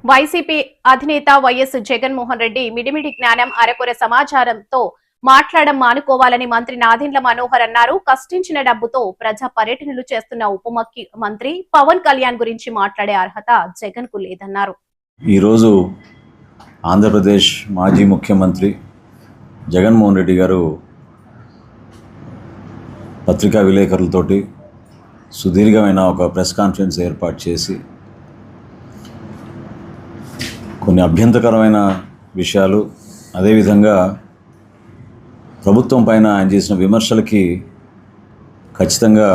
YCP అధినేత YS Jaganmohan Reddy మిడిమిడి జ్ఞానం అరకొర సమాచారంతో మాట్లాడడం మానుకోవాలని మంత్రి నాదెండ్ల మనోహర్ అన్నారు. కష్టించిన డబ్బుతో ప్రజా పర్యటనలు చేస్తున్న ఉప ముఖ్యమంత్రి పవన్ కళ్యాణ్ గురించి మాట్లాడే అర్హత జగన్ కు లేదన్నారు. ఈరోజు ఆంధ్రప్రదేశ్ మాజీ ముఖ్యమంత్రి జగన్మోహన్ రెడ్డి గారు పత్రికా విలేకరులతోటి సుదీర్ఘమైన ఒక ప్రెస్ కాన్ఫరెన్స్ ఏర్పాటు చేసి కొన్ని అభ్యంతరకరమైన విషయాలు, అదేవిధంగా ప్రభుత్వం పైన ఆయన చేసిన విమర్శలకి ఖచ్చితంగా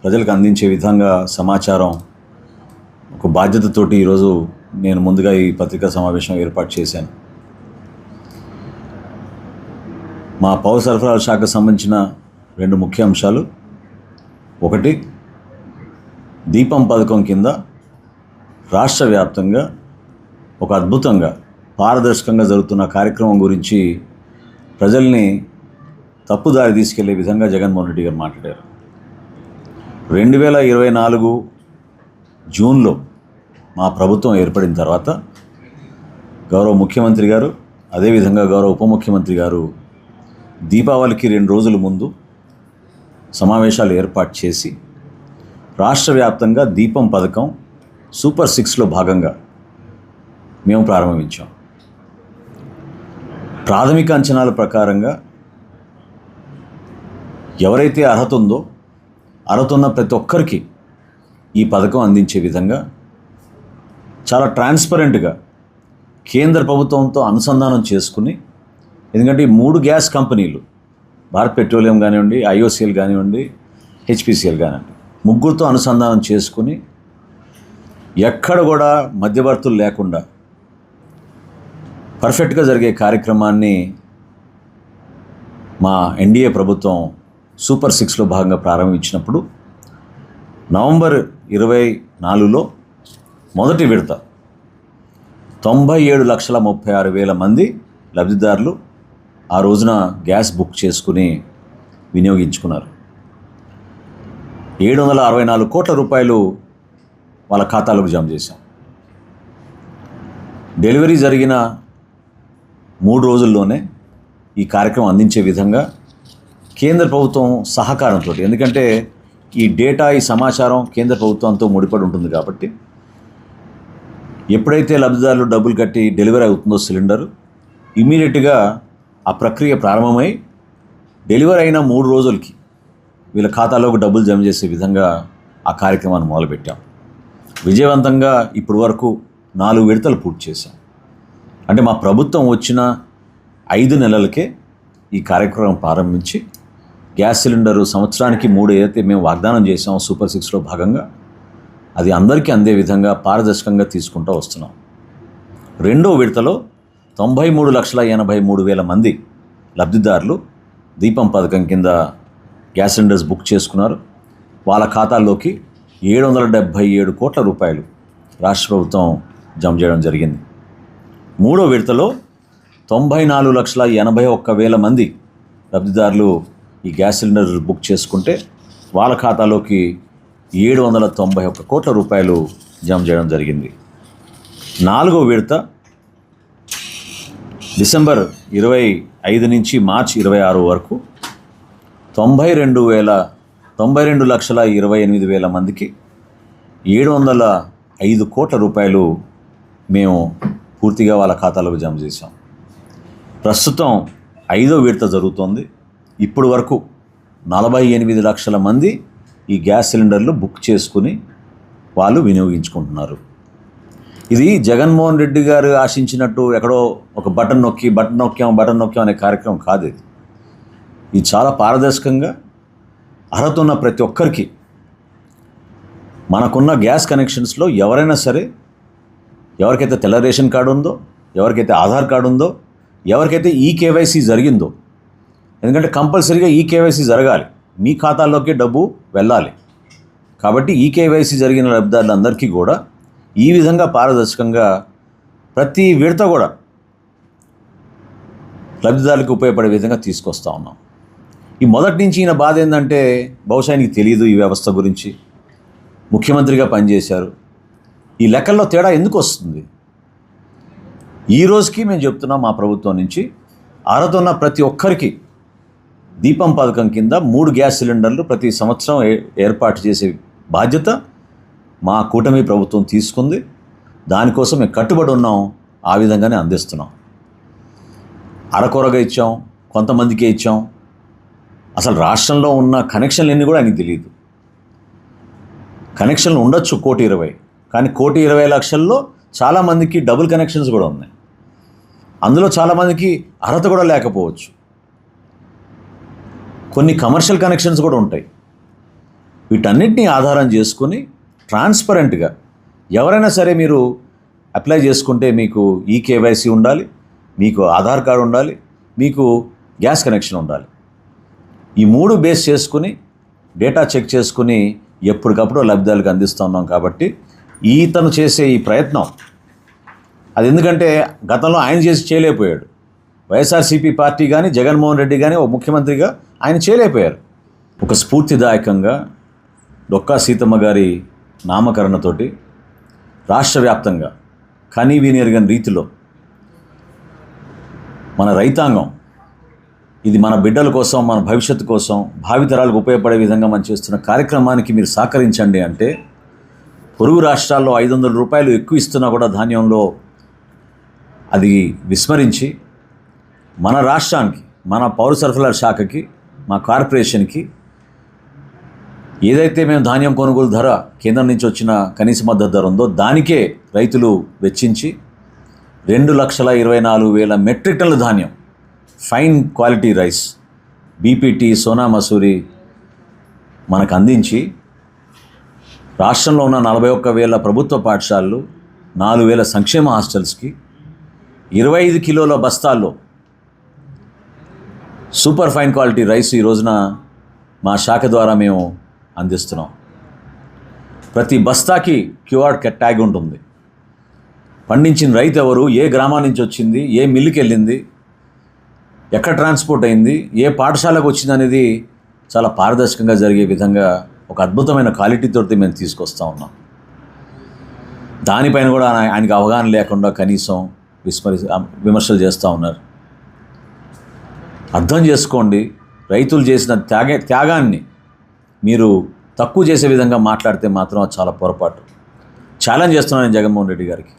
ప్రజలకు అందించే విధంగా సమాచారం ఒక బాధ్యతతోటి ఈరోజు నేను ముందుగా ఈ పత్రికా సమావేశం ఏర్పాటు చేశాను. మా పౌర సరఫరాల శాఖకు సంబంధించిన రెండు ముఖ్య అంశాలు. ఒకటి, దీపం పథకం కింద రాష్ట్ర వ్యాప్తంగా ఒక అద్భుతంగా పారదర్శకంగా జరుగుతున్న కార్యక్రమం గురించి ప్రజల్ని తప్పుదారి తీసుకెళ్లే విధంగా జగన్మోహన్ రెడ్డి గారు మాట్లాడారు. 2024 జూన్లో మా ప్రభుత్వం ఏర్పడిన తర్వాత గౌరవ ముఖ్యమంత్రి గారు, అదేవిధంగా గౌరవ ఉప ముఖ్యమంత్రి గారు దీపావళికి 2 రోజుల ముందు సమావేశాలు ఏర్పాటు చేసి రాష్ట్ర వ్యాప్తంగా దీపం పథకం సూపర్ 6లో భాగంగా మేము ప్రారంభించాం. ప్రాథమిక అంచనాల ప్రకారంగా ఎవరైతే అర్హత ఉందో, అర్హత ఉన్న ప్రతి ఒక్కరికి ఈ పథకం అందించే విధంగా చాలా ట్రాన్స్పరెంట్గా కేంద్ర ప్రభుత్వంతో అనుసంధానం చేసుకుని, ఎందుకంటే ఈ 3 గ్యాస్ కంపెనీలు, భారత్ పెట్రోలియం కానివ్వండి, ఐఓసీఎల్ కానివ్వండి, హెచ్పిసిఎల్ కానివ్వండి, ముగ్గురితో అనుసంధానం చేసుకుని ఎక్కడ కూడా మధ్యవర్తులు లేకుండా పర్ఫెక్ట్గా జరిగే కార్యక్రమాన్ని మా ఎన్డీఏ ప్రభుత్వం సూపర్ 6లో భాగంగా ప్రారంభించినప్పుడు నవంబర్ 24లో మొదటి విడత 97,36,000 మంది లబ్ధిదారులు ఆ రోజున గ్యాస్ బుక్ చేసుకుని వినియోగించుకున్నారు. 764 కోట్ల రూపాయలు వాళ్ళ ఖాతాలకు జమ చేశాం. డెలివరీ జరిగిన 3 రోజుల్లోనే ఈ కార్యక్రమం అందించే విధంగా కేంద్ర ప్రభుత్వం సహకారంతో, ఎందుకంటే ఈ డేటా, ఈ సమాచారం కేంద్ర ప్రభుత్వంతో ముడిపడి ఉంటుంది కాబట్టి ఎప్పుడైతే లబ్ధిదారులు డబ్బులు కట్టి డెలివరీ అవుతుందో సిలిండరు, ఇమ్మీడియట్గా ఆ ప్రక్రియ ప్రారంభమై డెలివరీ అయిన 3 రోజులకి వీళ్ళ ఖాతాలోకి డబ్బులు జమ చేసే విధంగా ఆ కార్యక్రమాన్ని మొదలుపెట్టాం. విజయవంతంగా ఇప్పటి వరకు 4 విడతలు పూర్తి చేశాం. అంటే మా ప్రభుత్వం వచ్చిన 5 నెలలకే ఈ కార్యక్రమం ప్రారంభించి గ్యాస్ సిలిండరు సంవత్సరానికి 3 ఏదైతే మేము వాగ్దానం చేసాం సూపర్ 6లో భాగంగా, అది అందరికీ అందే విధంగా పారదర్శకంగా తీసుకుంటూ వస్తున్నాం. రెండో విడతలో 93,83,000 మంది లబ్ధిదారులు దీపం పథకం కింద గ్యాస్ సిలిండర్స్ బుక్ చేసుకున్నారు. వాళ్ళ ఖాతాల్లోకి 777 కోట్ల రూపాయలు రాష్ట్ర ప్రభుత్వం జమ చేయడం జరిగింది. మూడో విడతలో 94,81,000 మంది లబ్ధిదారులు ఈ గ్యాస్ సిలిండర్ బుక్ చేసుకుంటే వాళ్ళ ఖాతాలోకి 791 కోట్ల రూపాయలు జమ చేయడం జరిగింది. నాలుగో విడత డిసెంబర్ 25 నుంచి మార్చి 26 వరకు 92,28,000 మందికి 705 కోట్ల రూపాయలు మేము పూర్తిగా వాళ్ళ ఖాతాలకు జమ చేశాం. ప్రస్తుతం 5వ విడత జరుగుతోంది. ఇప్పటి వరకు 48 లక్షల మంది ఈ గ్యాస్ సిలిండర్లు బుక్ చేసుకుని వాళ్ళు వినియోగించుకుంటున్నారు. ఇది జగన్మోహన్ రెడ్డి గారు ఆశించినట్టు ఎక్కడో ఒక బటన్ నొక్కాం అనే కార్యక్రమం కాదు. ఇది చాలా పారదర్శకంగా అర్హత ఉన్న ప్రతి ఒక్కరికి, మనకున్న గ్యాస్ కనెక్షన్స్లో ఎవరైనా సరే, ఎవరికైతే తెల్ల రేషన్ కార్డు ఉందో, ఎవరికైతే ఆధార్ కార్డు ఉందో, ఎవరికైతే ఈకేవైసీ జరిగిందో, ఎందుకంటే కంపల్సరీగా ఈకేవైసీ జరగాలి, మీ ఖాతాల్లోకి డబ్బు వెళ్ళాలి. కాబట్టి ఈకేవైసీ జరిగిన లబ్ధిదారులందరికీ కూడా ఈ విధంగా పారదర్శకంగా ప్రతి విడత కూడా లబ్ధిదారులకు ఉపయోగపడే విధంగా తీసుకొస్తూ ఉన్నాం. ఈ మొదటి నుంచి ఈయన బాధ ఏంటంటే, బహుశా ఆయనకి తెలియదు ఈ వ్యవస్థ గురించి, ముఖ్యమంత్రిగా పనిచేశారు, ఈ లెక్కల్లో తేడా ఎందుకు వస్తుంది? ఈ రోజుకి మేము చెప్తున్నాం మా ప్రభుత్వం నుంచి అర్హత ఉన్న ప్రతి ఒక్కరికి దీపం పథకం కింద 3 గ్యాస్ సిలిండర్లు ప్రతి సంవత్సరం ఏర్పాటు చేసే బాధ్యత మా కూటమి ప్రభుత్వం తీసుకుంది. దానికోసం మేము కట్టుబడి ఉన్నాం. ఆ విధంగానే అందిస్తున్నాం. అరకొరగా ఇచ్చాం, కొంతమందికే ఇచ్చాం. అసలు రాష్ట్రంలో ఉన్న కనెక్షన్లు ఎన్ని కూడా ఆయనకి తెలియదు. కనెక్షన్లు ఉండొచ్చు 1,20,00,000, కానీ 1,20,00,000లో చాలామందికి డబుల్ కనెక్షన్స్ కూడా ఉన్నాయి. అందులో చాలామందికి అర్హత కూడా లేకపోవచ్చు. కొన్ని కమర్షియల్ కనెక్షన్స్ కూడా ఉంటాయి. వీటన్నిటిని ఆధారం చేసుకొని ట్రాన్స్పరెంట్గా ఎవరైనా సరే మీరు అప్లై చేసుకుంటే మీకు ఈకేవైసీ ఉండాలి, మీకు ఆధార్ కార్డు ఉండాలి, మీకు గ్యాస్ కనెక్షన్ ఉండాలి. ఈ 3 బేస్ చేసుకుని డేటా చెక్ చేసుకుని ఎప్పటికప్పుడు లబ్ధిదారులకు అందిస్తూ ఉన్నాం. కాబట్టి ఈతను చేసే ఈ ప్రయత్నం అది ఎందుకంటే గతంలో ఆయన చేయలేకపోయాడు. వైఎస్ఆర్సీపీ పార్టీ కానీ జగన్మోహన్ రెడ్డి కానీ ఓ ముఖ్యమంత్రిగా ఆయన చేయలేకపోయారు. ఒక స్ఫూర్తిదాయకంగా డొక్కా సీతమ్మ గారి నామకరణతోటి రాష్ట్ర వ్యాప్తంగా కనీవిని ఎరగని రీతిలో మన రైతాంగం ఇది మన బిడ్డల కోసం, మన భవిష్యత్తు కోసం, భావితరాలకు ఉపయోగపడే విధంగా మనం చేస్తున్న కార్యక్రమానికి మీరు సహకరించండి అంటే పొరుగు రాష్ట్రాల్లో 500 రూపాయలు ఎక్కువ ఇస్తున్నా కూడా ధాన్యంలో అది విస్మరించి మన రాష్ట్రానికి, మన పౌర సరఫరాల శాఖకి, మా కార్పొరేషన్కి ఏదైతే మేము ధాన్యం కొనుగోలు ధర కేంద్రం నుంచి వచ్చిన కనీస మద్దతు ధర ఉందో దానికే రైతులు వెచ్చించి 2,24,000 మెట్రిక్ టన్నుల ధాన్యం, fine quality rice, BPT, Sona Masoori మనకు అందించి రాష్ట్రంలో ఉన్న 41,000 ప్రభుత్వ పాఠశాలలు, 4,000 సంక్షేమ హాస్టల్స్కి 25 కిలోల బస్తాల్లో సూపర్ ఫైన్ క్వాలిటీ రైస్ ఈ రోజున మా శాఖ ద్వారా మేము అందిస్తున్నాం. ప్రతి బస్తాకి క్యూఆర్ ట్యాగ్ ఉంటుంది. పండించిన రైతు ఎవరు, ఏ గ్రామం నుంచి వచ్చింది, ఏ మిల్లుకి వెళ్ళింది, ఎక్కడ ట్రాన్స్పోర్ట్ అయింది, ఏ పాఠశాలకు వచ్చింది అనేది చాలా పారదర్శకంగా జరిగే విధంగా ఒక అద్భుతమైన క్వాలిటీతో మేము తీసుకొస్తా ఉన్నాం. దానిపైన కూడా ఆయనకి అవగాహన లేకుండా కనీసం విమర్శలు చేస్తూ ఉన్నారు. అర్థం చేసుకోండి. రైతులు చేసిన త్యాగాన్ని మీరు తక్కువ చేసే విధంగా మాట్లాడితే మాత్రం అది చాలా పొరపాటు. ఛాలెంజ్ చేస్తున్నాను నేను జగన్మోహన్ రెడ్డి గారికి.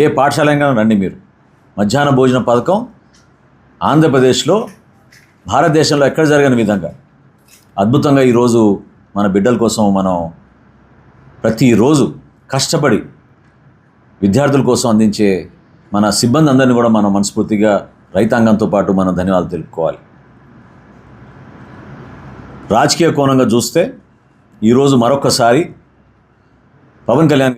ఏ పాఠశాలైనా రండి మీరు. మధ్యాహ్న భోజన పథకం ఆంధ్రప్రదేశ్లో, భారతదేశంలో ఎక్కడ జరగని విధంగా అద్భుతంగా ఈరోజు మన బిడ్డల కోసం మనం ప్రతిరోజు కష్టపడి విద్యార్థుల కోసం అందించే మన సిబ్బంది అందరినీ కూడా మనం మనస్ఫూర్తిగా రైతాంగంతో పాటు మనం ధన్యవాదాలు తెలుపుకోవాలి. రాజకీయ కోణంగా చూస్తే ఈరోజు మరొకసారి పవన్ కళ్యాణ్